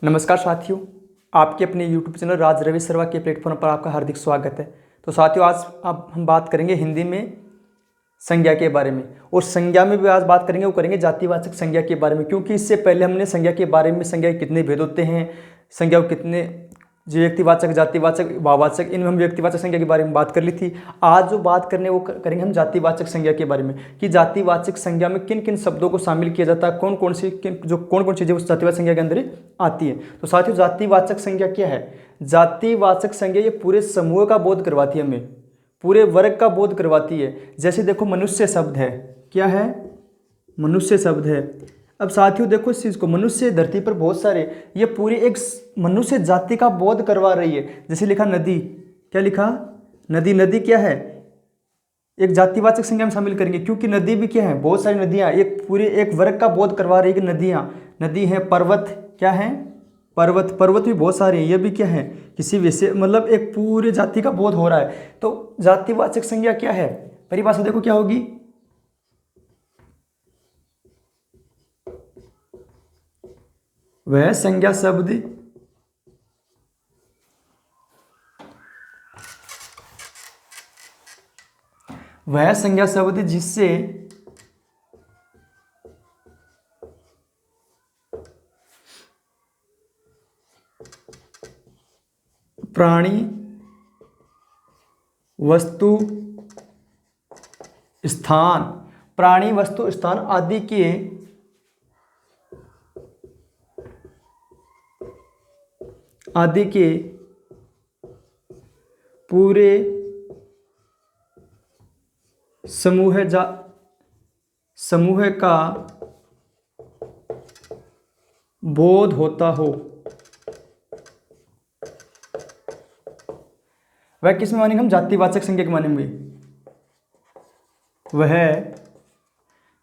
नमस्कार साथियों, आपके अपने YouTube चैनल राज रवि सर्वा के प्लेटफॉर्म पर आपका हार्दिक स्वागत है। तो साथियों, आज अब हम बात करेंगे हिंदी में संज्ञा के बारे में, और संज्ञा में भी आज बात करेंगे, वो करेंगे जातिवाचक संज्ञा के बारे में। क्योंकि इससे पहले हमने संज्ञा के बारे में, संज्ञा के कितने भेद होते हैं, संज्ञा को कितने जो व्यक्तिवाचक, जातिवाचक, भाववाचक, इनमें हम व्यक्तिवाचक संज्ञा के बारे में बात कर ली थी। आज जो बात करने वो करेंगे हम जातिवाचक संज्ञा के बारे में, कि जातिवाचक संज्ञा में किन किन शब्दों को शामिल किया जाता है, कौन कौन चीज़ें उस जातिवाचक संज्ञा के अंदर आती है। तो साथियों, जातिवाचक संज्ञा क्या है? जातिवाचक संज्ञा ये पूरे समूह का बोध करवाती है, हमें पूरे वर्ग का बोध करवाती है। जैसे देखो, मनुष्य शब्द है, क्या है? मनुष्य शब्द है। अब साथियों देखो इस चीज़ को, मनुष्य धरती पर बहुत सारे, ये पूरी एक मनुष्य जाति का बोध करवा रही है। जैसे लिखा नदी, क्या लिखा? नदी। नदी क्या है? एक जातिवाचक संज्ञा में शामिल करेंगे, क्योंकि नदी भी क्या है? बहुत सारी नदियाँ, एक पूरे एक वर्ग का बोध करवा रही है कि नदियाँ, नदी है। पर्वत क्या है? पर्वत। पर्वत भी बहुत सारे हैं, ये भी क्या है? किसी विशेष, मतलब एक पूरे जाति का बोध हो रहा है। तो जातिवाचक संज्ञा क्या है? परिभाषा देखो क्या होगी? वह संज्ञा शब्द जिससे प्राणी, वस्तु, स्थान, प्राणी, वस्तु, स्थान आदि के पूरे समूह का बोध होता हो। वह किस में मानेंगे हम? जातिवाचक संज्ञा के मानेंगे। वह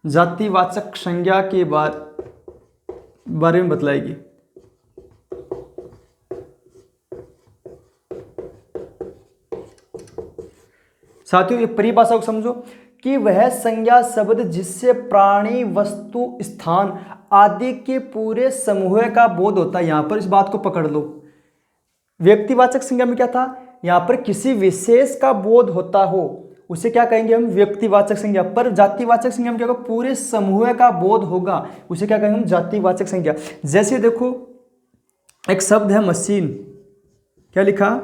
जातिवाचक संज्ञा के बारे में बतलाएगी। साथियों, ये परिभाषा को समझो कि वह संज्ञा शब्द जिससे प्राणी, वस्तु, स्थान आदि के पूरे समूह का बोध होता है। यहां पर इस बात को पकड़ लो। व्यक्तिवाचक संज्ञा में क्या था? यहां पर किसी विशेष का बोध होता हो, उसे क्या कहेंगे हम? व्यक्तिवाचक संज्ञा। पर जातिवाचक संज्ञा में क्या होगा? पूरे समूह का बोध होगा, उसे क्या कहेंगे हम? जातिवाचक संज्ञा। जैसे देखो, एक शब्द है मशीन, क्या लिखा?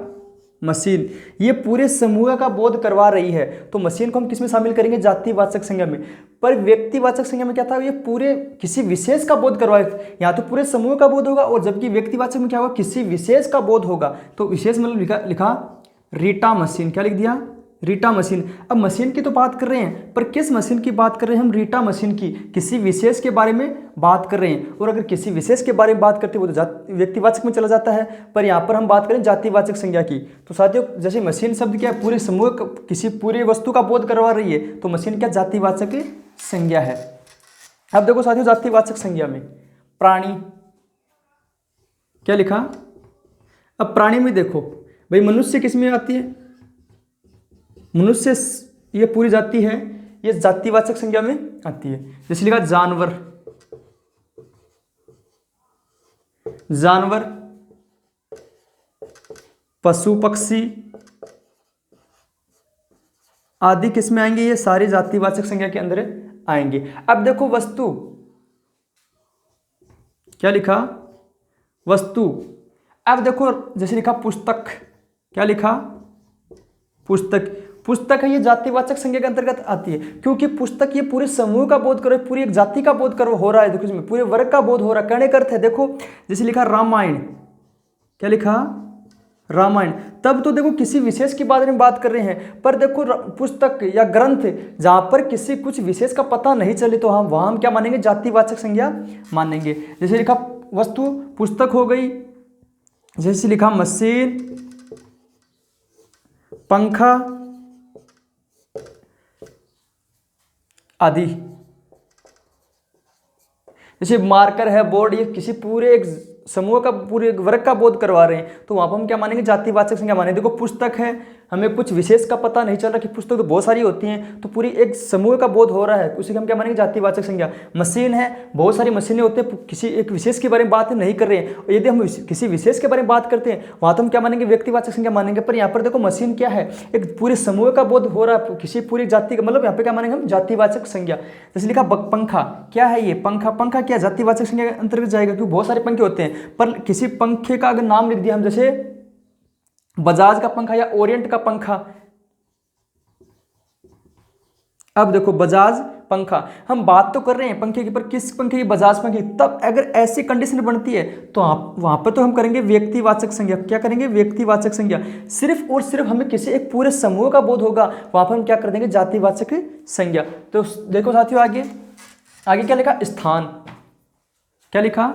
मशीन। ये पूरे समूह का बोध करवा रही है, तो मशीन को हम किस में शामिल करेंगे? जातिवाचक संज्ञा में। पर व्यक्तिवाचक संज्ञा में क्या था? ये पूरे किसी विशेष का बोध करवाए, यहाँ तो पूरे समूह का बोध होगा, और जबकि व्यक्तिवाचक में क्या होगा? किसी विशेष का बोध होगा। तो विशेष मतलब लिखा रीटा मशीन, क्या लिख दिया? रीटा मशीन। अब मशीन की तो बात कर रहे हैं, पर किस मशीन की बात कर रहे हैं हम? रीटा मशीन की। किसी विशेष के बारे में बात कर रहे हैं, और अगर किसी विशेष के बारे में बात करते हैं वो तो व्यक्तिवाचक में चला जाता है, पर यहाँ पर हम बात करें जातिवाचक संज्ञा की। तो साथियों, जैसे मशीन शब्द क्या है? पूरे समूह किसी पूरे वस्तु का बोध करवा रही है, तो मशीन क्या? जातिवाचक संज्ञा है। अब देखो साथियों, जातिवाचक संज्ञा में प्राणी, क्या लिखा? अब प्राणी में देखो भाई, मनुष्य किस में आती है? मनुष्य, ये पूरी जाति है, ये जातिवाचक संज्ञा में आती है। जैसे लिखा जानवर, जानवर, पशु, पक्षी आदि किस में आएंगे? ये सारे जातिवाचक संज्ञा के अंदर आएंगे। अब देखो वस्तु, क्या लिखा? वस्तु। अब देखो जैसे लिखा पुस्तक, क्या लिखा? पुस्तक। पुस्तक है, ये जातिवाचक संज्ञा के अंतर्गत आती है, क्योंकि पुस्तक ये पूरे समूह का बोध कर, पूरी एक जाति का बोध कर हो रहा है। देखो इसमें पूरे वर्ग का बोध हो रहा है, कहने का अर्थ है। देखो जैसे लिखा रामायण, क्या लिखा? रामायण। तब तो देखो किसी विशेष के बारे में बात कर रहे हैं, पर देखो पुस्तक या ग्रंथ जहां पर किसी कुछ विशेष का पता नहीं चले, तो हम वहां क्या मानेंगे? जातिवाचक संज्ञा मानेंगे। जैसे लिखा वस्तु, पुस्तक हो गई। जैसे लिखा मशीन, पंखा आदि। जैसे मार्कर है, बोर्ड, ये किसी पूरे एक समूह का, पूरे एक वर्ग का बोध करवा रहे हैं, तो वहां पर हम क्या मानेंगे? जातिवाचक संज्ञा मानेंगे। देखो पुस्तक है, हमें कुछ विशेष का पता नहीं चल रहा कि पुस्तक तो बहुत सारी होती हैं, तो पूरी एक समूह का बोध हो रहा है, उसी को हम क्या मानेंगे, जातिवाचक संज्ञा। मशीन है, बहुत सारी मशीनें होती हैं, किसी एक विशेष के बारे में बात नहीं कर रहे हैं, और यदि हम किसी विशेष के बारे में बात करते हैं वहाँ तो हम क्या मानेंगे, व्यक्तिवाचक संज्ञा मानेंगे। पर यहाँ पर देखो मशीन क्या है, एक पूरे समूह का बोध हो रहा है, किसी पूरी जाति का, मतलब यहाँ पे क्या मानेंगे हम, जातिवाचक संज्ञा। जैसे लिखा पंखा, क्या है ये पंखा, पंखा क्या जातिवाचक संज्ञा के अंतर्गत जाएगा, क्योंकि बहुत सारे पंखे होते हैं, पर किसी पंखे का अगर नाम लिख दिया हम, जैसे बजाज का पंखा या ओरिएंट का पंखा। अब देखो बजाज पंखा, हम बात तो कर रहे हैं पंखे की, पर किस पंखे की, बजाज पंखे। तब अगर ऐसी कंडीशन बनती है तो आप वहां पर तो हम करेंगे व्यक्तिवाचक संज्ञा। क्या करेंगे, व्यक्तिवाचक संज्ञा। सिर्फ और सिर्फ हमें किसी एक पूरे समूह का बोध होगा, वहां पर हम क्या कर देंगे, जातिवाचक संज्ञा। तो देखो साथियों, आगे आगे क्या लिखा, स्थान। क्या लिखा,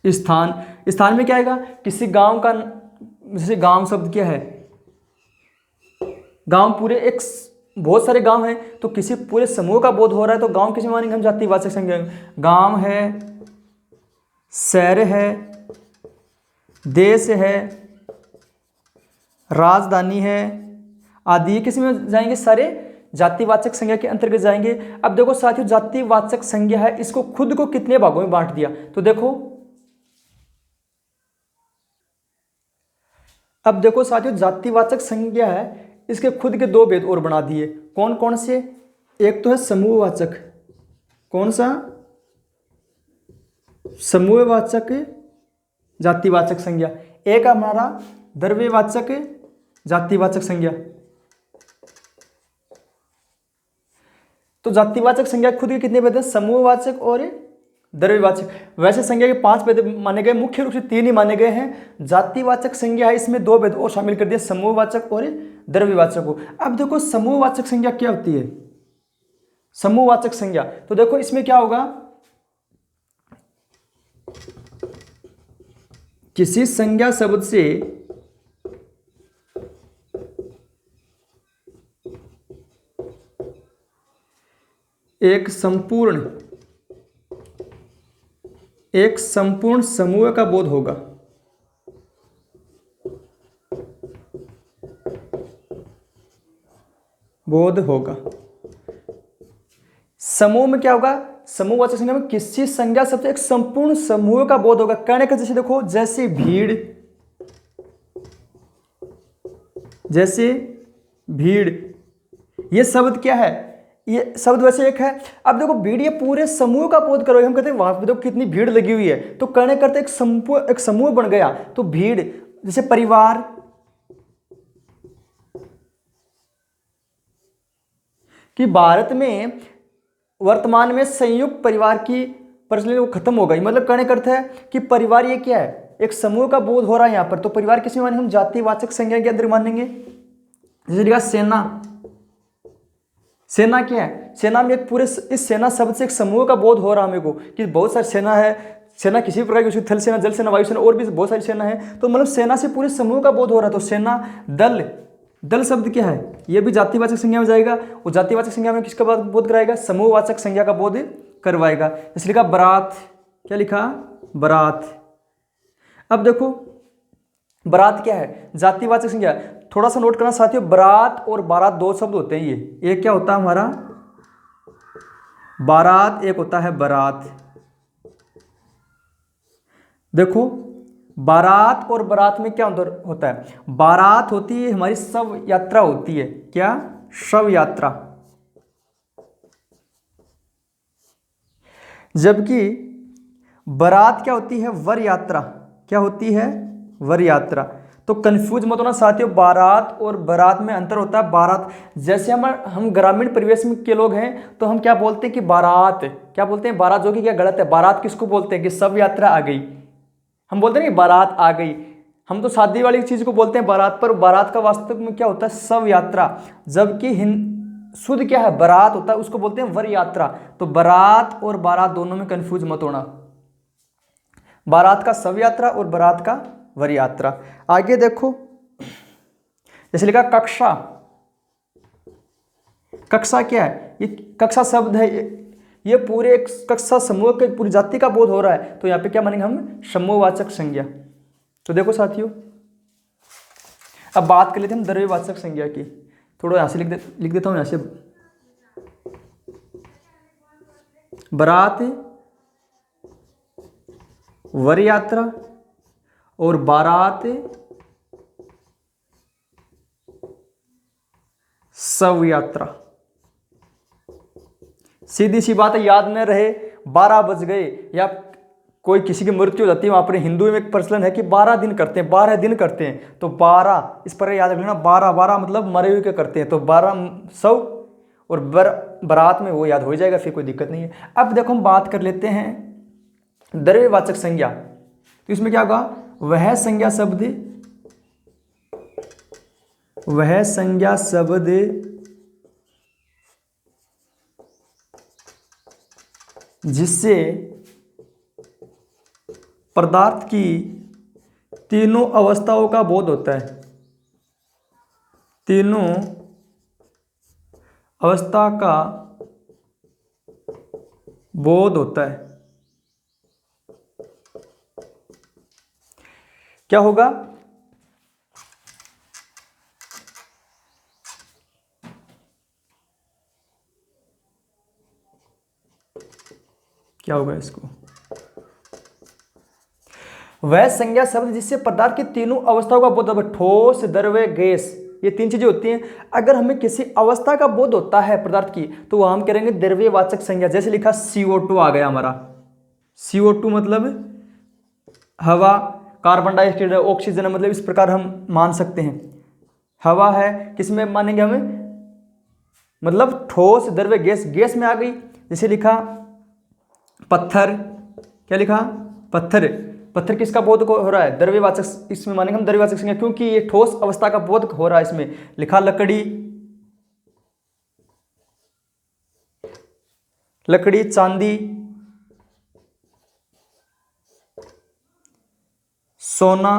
स्थान। स्थान में क्या आएगा, किसी गांव का, जैसे गांव शब्द क्या है, गांव पूरे एक, बहुत सारे गांव हैं, तो किसी पूरे समूह का बोध हो रहा है, तो गांव किसी मानेंगे हम, जातिवाचक संज्ञा। गांव है, शहर है, देश है, राजधानी है आदि, किसी में जाएंगे, सारे जातिवाचक संज्ञा के अंतर्गत जाएंगे। अब देखो साथियों, जातिवाचक संज्ञा है, इसको खुद को कितने भागों में बांट दिया, तो देखो, अब देखो साथियों, जातिवाचक संज्ञा है, इसके खुद के दो भेद और बना दिए। कौन कौन से, एक तो है समूहवाचक, कौन सा, समूहवाचक जातिवाचक संज्ञा। एक हमारा द्रव्यवाचक जातिवाचक संज्ञा। तो जातिवाचक संज्ञा खुद के कितने भेद हैं, समूहवाचक और द्रव्यवाचक। वैसे संज्ञा के 5 भेद माने गए, मुख्य रूप से 3 ही माने गए हैं। जातिवाचक संज्ञा है, इसमें 2 भेद और शामिल कर दिए, समूहवाचक और द्रव्यवाचक को। अब देखो समूहवाचक संज्ञा क्या होती है, समूहवाचक संज्ञा, तो देखो इसमें क्या होगा, किसी संज्ञा शब्द से एक संपूर्ण समूह का बोध होगा। बोध होगा। समूह में क्या होगा, समूहवाचक संज्ञा में किसी संज्ञा शब्द से एक संपूर्ण समूह का बोध होगा। कहने का जैसे देखो, जैसे भीड़, जैसे भीड़, ये शब्द क्या है, ये शब्द वैसे एक है। अब देखो भीड़, ये पूरे समूह का बोध करो, हम कहते हैं वहां पे देखो कितनी भीड़ लगी हुई है, तो कहने करते एक समूह बन गया। तो भीड़, जैसे परिवार, कि भारत में वर्तमान में संयुक्त परिवार की प्रचलन वो खत्म हो गई। मतलब कहने करते हैं कि परिवार ये क्या है, एक समूह का बोध हो रहा है यहाँ पर। तो परिवार किस में माने, हम जातिवाचक संज्ञा के अंदर मानेंगे। जैसे लिखा सेना, सेना क्या है, सेना में एक पूरे, इस सेना शब्द से एक समूह का बोध हो रहा है मेरे को, कि बहुत सारी सेना है, सेना किसी प्रकार की, थल सेना, जल सेना, वायु सेना, और भी बहुत सारी सेना है। तो मतलब सेना से पूरे समूह का बोध हो रहा है। तो सेना, दल, दल शब्द क्या है, ये भी जातिवाचक संज्ञा में जाएगा। वो जातिवाचक संज्ञा में किसका बोध कराएगा, समूहवाचक संज्ञा का बोध करवाएगा। जैसे लिखा बारात, क्या लिखा, बारात। अब देखो बारात क्या है, जातिवाचक संज्ञा। थोड़ा सा नोट करना साथियों, बारात और बारात 2 शब्द होते हैं। ये एक क्या होता है हमारा, बारात, एक होता है बारात। देखो बारात और बारात में क्या अंतर होता है, बारात होती है हमारी शव यात्रा होती है। क्या, शव यात्रा। जबकि बारात क्या होती है, वर यात्रा। क्या होती है, वर यात्रा। तो कंफ्यूज मत होना साथियों, बारात और बारात में अंतर होता है। बारात, जैसे हम ग्रामीण परिवेश में के लोग हैं, तो हम क्या बोलते हैं कि बारात, क्या बोलते हैं, बारात, जो कि क्या गलत है। बारात किसको बोलते हैं, कि शव यात्रा आ गई, हम बोलते हैं कि बारात आ गई। हम तो शादी वाली चीज को बोलते हैं बारात, पर बारात का वास्तव में क्या होता है, शव यात्रा। जबकि शुद्ध क्या है, बारात होता है, उसको बोलते हैं वर यात्रा। तो बारात और बारात दोनों में कंफ्यूज मत होना, बारात का शव यात्रा और बारात का वर यात्रा। आगे देखो, जैसे लिखा कक्षा। कक्षा क्या है, ये कक्षा शब्द है, ये पूरे एक कक्षा समूह के पूरी जाति का बोध हो रहा है। तो यहाँ पे क्या मानेंगे हम, समूहवाचक संज्ञा। तो देखो साथियों, अब बात कर लेते हैं हम द्रव्यवाचक संज्ञा की। थोड़ा यहाँ से लिख देता हूँ यहाँ से। बारात, वर यात्रा और बारात शव यात्रा। सीधी सी बात है, याद न रहे 12 बज गए या कोई किसी की मृत्यु हो जाती है, वहां पर हिंदू में एक प्रचलन है कि 12 दिन करते हैं, 12 दिन करते हैं, तो 12 इस पर याद रख लेना, 12 मतलब मरे हुए के करते हैं, तो 12 शव और बारात में वो याद हो जाएगा, फिर कोई दिक्कत नहीं है। अब देखो हम बात कर लेते हैं द्रव्यवाचक संज्ञा। तो इसमें क्या होगा, वह संज्ञा शब्द जिससे पदार्थ की तीनों अवस्थाओं का बोध होता है, तीनों अवस्था का बोध होता है। क्या होगा, क्या होगा इसको, वह संज्ञा शब्द जिससे पदार्थ की तीनों अवस्थाओं का बोध होता है, ठोस, द्रव्य, गैस, ये 3 चीजें होती हैं। अगर हमें किसी अवस्था का बोध होता है पदार्थ की, तो वह हम करेंगे द्रव्यवाचक संज्ञा। जैसे लिखा CO2 आ गया हमारा, CO2 मतलब हवा, कार्बन डाइऑक्साइड ऑक्सीजन, मतलब इस प्रकार हम मान सकते हैं। हवा है, किसमें मानेंगे हमें, मतलब ठोस, द्रव्य, गैस, गैस में आ गई। जैसे लिखा पत्थर, क्या लिखा, पत्थर, पत्थर किसका बोध हो रहा है, द्रव्यवाचक, इसमें मानेंगे हम द्रव्यवाचक संज्ञा, क्योंकि ये ठोस अवस्था का बोध हो रहा है। इसमें लिखा लकड़ी, लकड़ी, चांदी, सोना,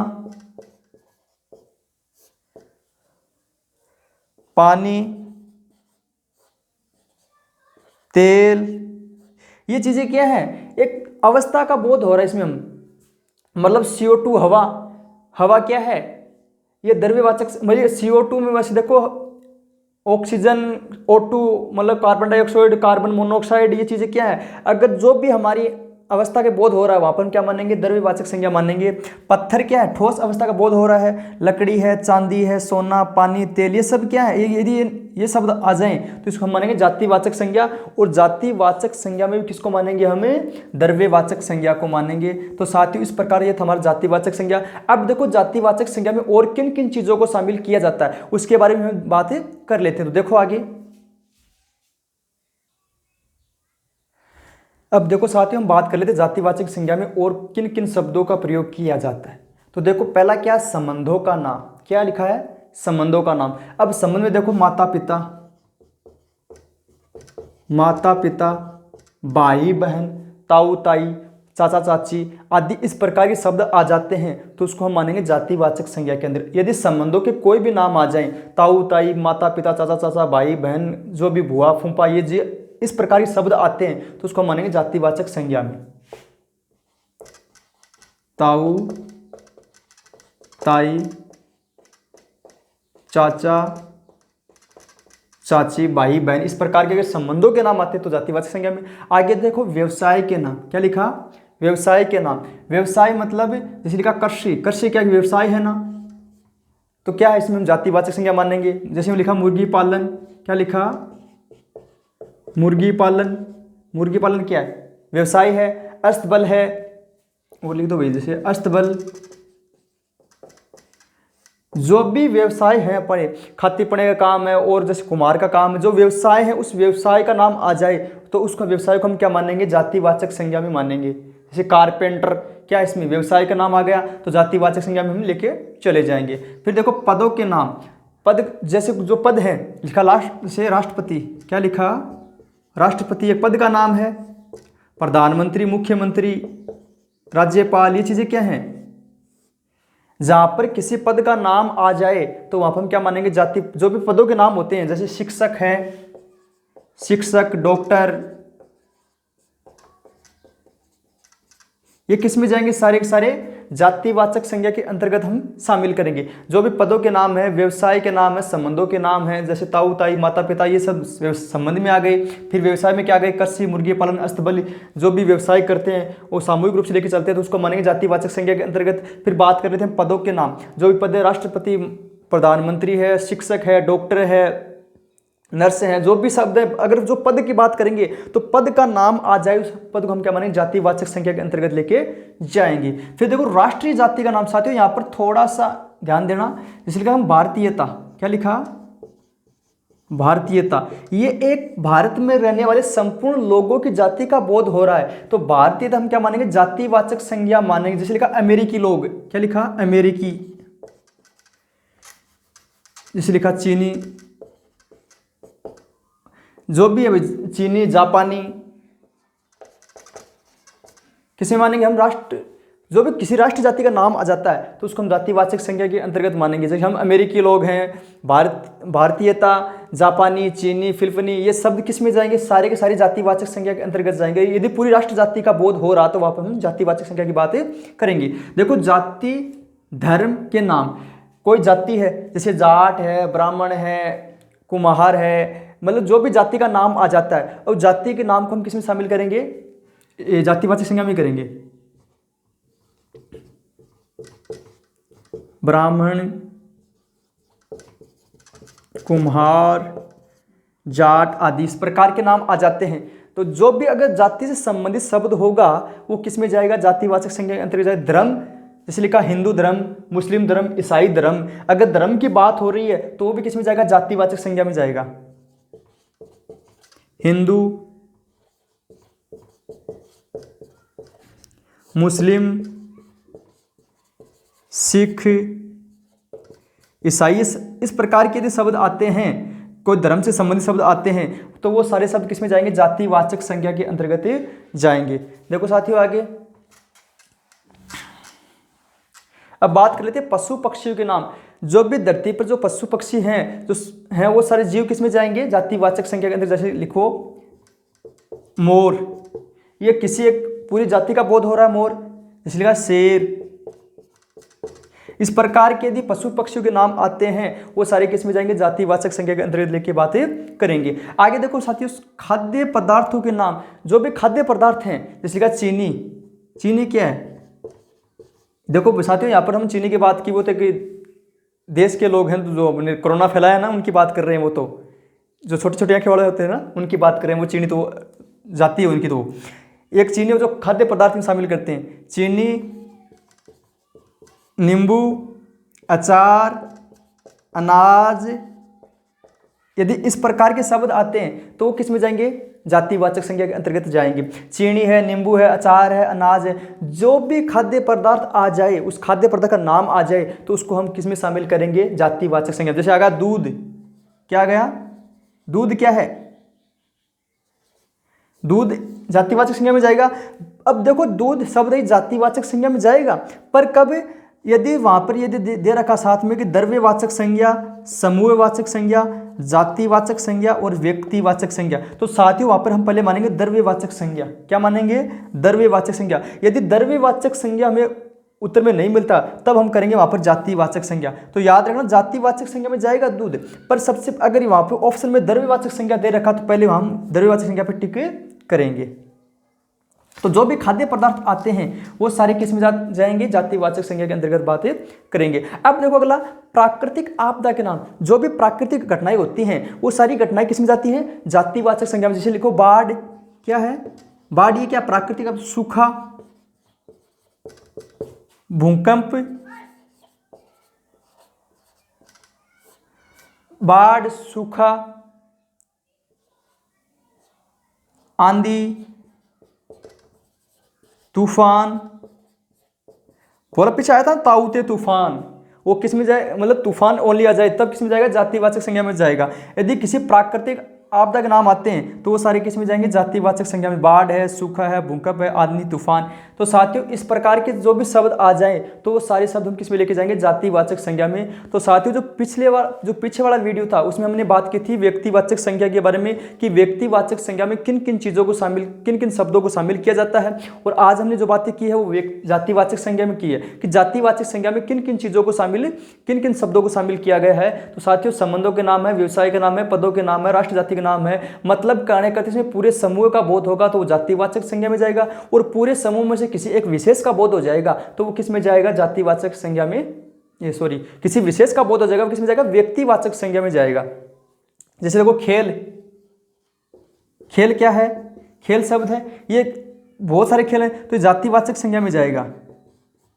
पानी, तेल, ये चीजें क्या है, एक अवस्था का बोध हो रहा है इसमें हम, मतलब CO2 हवा, हवा क्या है, ये द्रव्यवाचक, मतलब CO2 में वैसे देखो ऑक्सीजन, O2 मतलब कार्बन डाइऑक्साइड, कार्बन मोनोऑक्साइड, ये चीजें क्या है, अगर जो भी हमारी अवस्था के बोध हो रहा है वहां पर क्या मानेंगे, द्रव्यवाचक संज्ञा मानेंगे। पत्थर क्या है, ठोस अवस्था का बोध हो रहा है, लकड़ी है, चांदी है, सोना, पानी, तेल, ये सब क्या है, यदि ये शब्द आ जाएं तो इसको हम मानेंगे जातिवाचक संज्ञा। और जातिवाचक संज्ञा में भी किसको मानेंगे, हमें द्रव्यवाचक संज्ञा को मानेंगे। तो साथियों इस प्रकार ये था हमारा जातिवाचक संज्ञा। अब देखो जातिवाचक संज्ञा में और किन किन चीजों को शामिल किया जाता है उसके बारे में हम बातें कर लेते हैं। तो देखो आगे, अब देखो साथियों हम बात कर लेते हैं जातिवाचक संज्ञा में और किन किन शब्दों का प्रयोग किया जाता है। तो देखो पहला क्या, संबंधों का नाम, क्या लिखा है, संबंधों का नाम। अब संबंध में देखो माता पिता, माता पिता, भाई बहन, ताऊ ताई, चाचा चाची आदि इस प्रकार के शब्द आ जाते हैं तो उसको हम मानेंगे जातिवाचक संज्ञा के अंदर। यदि संबंधों के कोई भी नाम आ जाएं, ताऊ ताई, माता पिता, चाचा चाचा, भाई बहन, जो भी भुआ फूफा, ये जी इस प्रकार के शब्द आते हैं तो उसको हम मानेंगे जातिवाचक संज्ञा में। ताऊ ताई, चाचा चाची, भाई बहन, इस प्रकार के अगर संबंधों के नाम आते हैं तो जातिवाचक संज्ञा में। आगे देखो व्यवसाय के नाम, क्या लिखा, व्यवसाय के नाम। व्यवसाय मतलब जैसे लिखा कृषि, कृषि क्या व्यवसाय है ना, तो क्या है इसमें हम जातिवाचक संज्ञा मानेंगे। जैसे हम लिखा मुर्गी पालन, क्या लिखा, मुर्गी पालन, मुर्गी पालन क्या है, व्यवसाय है। अस्तबल है, वो लिख दो भाई, जैसे अस्तबल, जो भी व्यवसाय है अपने खाती पड़े का काम है और जैसे कुमार का काम है, जो व्यवसाय है उस व्यवसाय का नाम आ जाए तो उसका व्यवसाय को हम क्या मानेंगे, जातिवाचक संज्ञा में मानेंगे। जैसे कारपेंटर, क्या इसमें व्यवसाय का नाम आ गया तो जातिवाचक संज्ञा में हम लेके चले जाएंगे। फिर देखो पदों के नाम, पद जैसे जो पद है लिखा लास्ट से राष्ट्रपति, क्या लिखा, राष्ट्रपति एक पद का नाम है। प्रधानमंत्री, मुख्यमंत्री, राज्यपाल, ये चीजें क्या हैं, जहां पर किसी पद का नाम आ जाए तो वहां पर हम क्या मानेंगे, जाति। जो भी पदों के नाम होते हैं जैसे शिक्षक है, शिक्षक, डॉक्टर, ये किस में जाएंगे, सारे के सारे जातिवाचक संज्ञा के अंतर्गत हम शामिल करेंगे। जो भी पदों के नाम है, व्यवसाय के नाम है, संबंधों के नाम है, जैसे ताऊ ताई, माता पिता, ये सब संबंध में आ गए। फिर व्यवसाय में क्या आ गए, कृषि, मुर्गी पालन, अस्तबल, जो भी व्यवसाय करते हैं वो सामूहिक रूप से लेकर चलते हैं तो उसको मानेंगे जातिवाचक संज्ञा के अंतर्गत। फिर बात कर रहे थे हम पदों के नाम, जो भी पद है, राष्ट्रपति, प्रधानमंत्री है, शिक्षक है, डॉक्टर है, नर्स हैं, जो भी शब्द है, अगर जो पद की बात करेंगे तो पद का नाम आ जाए उस पद को हम क्या मानेंगे, जातिवाचक संज्ञा के अंतर्गत लेके जाएंगे। फिर देखो राष्ट्रीय जाति का नाम, साथियों यहाँ पर थोड़ा सा ध्यान देना, जैसे लिखा हम भारतीयता, क्या लिखा, भारतीयता, ये एक भारत में रहने वाले संपूर्ण लोगों की जाति का बोध हो रहा है, तो भारतीयता हम क्या मानेंगे, जातिवाचक संज्ञा मानेंगे। जैसे लिखा अमेरिकी लोग, क्या लिखा, अमेरिकी, जैसे लिखा चीनी, जो भी है, चीनी, जापानी, किसे मानेंगे हम, राष्ट्र, जो भी किसी राष्ट्र जाति का नाम आ जाता है तो उसको हम जातिवाचक संज्ञा के अंतर्गत मानेंगे। जैसे हम अमेरिकी लोग हैं, भारतीयता, जापानी, चीनी, फिलिपीनी, ये शब्द किस में जाएंगे, सारे के सारे जातिवाचक संज्ञा के अंतर्गत जाएंगे। यदि पूरी राष्ट्र जाति का बोध हो रहा तो वहाँ पर हम जातिवाचक संज्ञा की बातें करेंगे। देखो जाति धर्म के नाम, कोई जाति है जैसे जाट है, ब्राह्मण है, कुम्हार है, मतलब जो भी जाति का नाम आ जाता है और जाति के नाम को हम किस में शामिल करेंगे, जातिवाचक संज्ञा में करेंगे। ब्राह्मण, कुम्हार, जाट आदि इस प्रकार के नाम आ जाते हैं तो जो भी अगर जाति से संबंधित शब्द होगा वो किस में जाएगा, जातिवाचक संज्ञा के अंतर्गत जाएगा। धर्म, जैसे लिखा हिंदू धर्म, मुस्लिम धर्म, ईसाई धर्म, अगर धर्म की बात हो रही है तो वो भी किस में जाएगा, जातिवाचक संज्ञा में जाएगा। हिंदू, मुस्लिम, सिख, ईसाई, इस प्रकार के यदि शब्द आते हैं, कोई धर्म से संबंधित शब्द आते हैं तो वो सारे शब्द किस में जाएंगे, जातिवाचक संज्ञा के अंतर्गत जाएंगे। देखो साथियों आगे अब बात कर लेते हैं पशु पक्षियों के नाम। जो भी धरती पर जो पशु पक्षी हैं, जो हैं वो सारे जीव किस में जाएंगे, जातिवाचक संज्ञा के अंदर। जैसे लिखो मोर, ये किसी एक पूरी जाति का बोध हो रहा है, मोर। जैसे लिखा शेर, इस प्रकार के यदि पशु पक्षियों के नाम आते हैं वो सारे किस में जाएंगे, जातिवाचक संज्ञा के अंतर्गत लेके बातें करेंगे। आगे देखो साथियों खाद्य पदार्थों के नाम, जो भी खाद्य पदार्थ हैं, जैसे लिखा चीनी, चीनी क्या है, देखो साथियों यहाँ पर हम चीनी की बात की, वो तो कि देश के लोग हैं जो कोरोना फैलाया ना उनकी बात कर रहे हैं, वो तो जो छोटे छोटे आंखें वाले होते हैं ना उनकी बात कर रहे हैं, वो चीनी तो जाती है उनकी। तो एक चीनी जो खाद्य पदार्थ में शामिल करते हैं, चीनी, नींबू, अचार, अनाज, यदि इस प्रकार के शब्द आते हैं तो वो किस में जाएंगे, जातिवाचक संज्ञा के अंतर्गत जाएंगे। चीनी है, नींबू है, अचार है, अनाज है, जो भी खाद्य पदार्थ आ जाए, उस खाद्य पदार्थ का नाम आ जाए तो उसको हम किस में शामिल करेंगे, जातिवाचक संज्ञा। जैसे आ गया दूध, क्या आ गया, दूध क्या है, दूध जातिवाचक संज्ञा में जाएगा। अब देखो दूध शब्द ही जातिवाचक संज्ञा में जाएगा, पर कब, यदि वहां पर यदि दे रखा साथ में कि द्रव्यवाचक संज्ञा, समूहवाचक संज्ञा, जातिवाचक संज्ञा और व्यक्तिवाचक संज्ञा, तो साथियों वहां पर हम पहले मानेंगे द्रव्यवाचक संज्ञा। क्या मानेंगे, द्रव्यवाचक संज्ञा। यदि द्रव्यवाचक संज्ञा हमें उत्तर में नहीं मिलता तब हम करेंगे वहां पर जातिवाचक संज्ञा। तो याद रखना जातिवाचक संज्ञा में जाएगा दूध, पर सबसे अगर वहां पर ऑप्शन में द्रव्यवाचक संज्ञा दे रखा तो पहले हम द्रव्यवाचक संज्ञा पर टिक करेंगे। तो जो भी खाद्य पदार्थ आते हैं वो सारे किस में जाएंगे, जातिवाचक संज्ञा के अंतर्गत बातें करेंगे। अब देखो अगला प्राकृतिक आपदा के नाम, जो भी प्राकृतिक घटनाएं होती हैं वो सारी घटनाएं किस में जाती हैं, जातिवाचक संज्ञा में। जैसे लिखो बाढ़, क्या है, बाढ़ ये क्या प्राकृतिक, अब सूखा, भूकंप, बाढ़, सूखा, आंधी, तूफान, बोला पीछे आया था ताऊते तूफान, वो किस में जाए, मतलब तूफान ओनली आ जाए तब किस में जाएगा, जातिवाचक संज्ञा में जाएगा। यदि किसी प्राकृतिक आपदा के नाम आते हैं तो वो सारे किस में जाएंगे, जातिवाचक संज्ञा में। बाढ़ है, सूखा है, भूकंप है, आंधी, तूफान। तो तो साथियों इस प्रकार के जो भी शब्द आ जाएं तो वो सारे शब्द हम किस में लेके जाएंगे, जातिवाचक संज्ञा में। तो साथियों जो पीछे वाला वीडियो था उसमें हमने बात की थी व्यक्तिवाचक संज्ञा के बारे में कि व्यक्तिवाचक संज्ञा में किन किन चीज़ों को शामिल, किन किन शब्दों को शामिल किया जाता है। और आज हमने जो बातें की है वो जातिवाचक संज्ञा में की है कि जातिवाचक संज्ञा में किन किन चीज़ों को शामिल, किन किन शब्दों को शामिल किया गया है। तो साथियों संबंधों के नाम है, व्यवसाय का नाम है, पदों के नाम है, राष्ट्र जाति का नाम है, मतलब कहने का इसमें पूरे समूह का बोध होगा तो वो जातिवाचक संज्ञा में जाएगा। और पूरे समूह में से किसी एक विशेष का बोध हो जाएगा तो वो किस में जाएगा, जातिवाचक संज्ञा में, किसी विशेष का बोध हो जाएगा, किस में जाएगा, व्यक्तिवाचक संज्ञा में जाएगा। जैसे देखो खेल, खेल क्या है, खेल शब्द है, ये बहुत सारे खेल हैं तो जातिवाचक संज्ञा में जाएगा,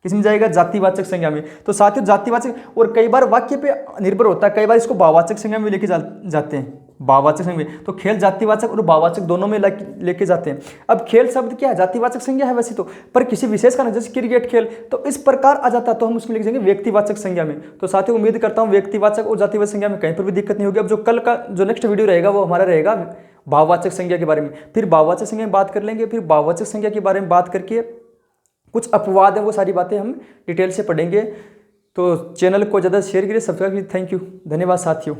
किसमें जाएगा, जातिवाचक संज्ञा में। तो साथियों जातिवाचक, और कई बार वाक्य पे निर्भर होता है, कई बार इसको भाववाचक संज्ञा में लेके जाते हैं, भाववाचक संज्ञा में। तो खेल जातिवाचक और भाववाचक दोनों में लेके जाते हैं। अब खेल शब्द क्या है, जातिवाचक संज्ञा है वैसे तो, पर किसी विशेष का ना, जैसे क्रिकेट खेल, तो इस प्रकार आ जाता है तो हम उसमें लेके जाएंगे व्यक्तिवाचक संज्ञा में। तो साथियों उम्मीद करता हूँ व्यक्तिवाचक और जातिवाचक संज्ञा में कहीं पर भी दिक्कत नहीं होगी। अब जो कल का जो नेक्स्ट वीडियो रहेगा वो हमारा रहेगा भाववाचक संज्ञा के बारे में, फिर भाववाचक संज्ञा में बात कर लेंगे, फिर भाववाचक संज्ञा के बारे में बात करके कुछ अपवाद है वो सारी बातें हम डिटेल से पढ़ेंगे। तो चैनल को ज़्यादा शेयर करिए, सब्सक्राइब कीजिए। थैंक यू, धन्यवाद साथियों।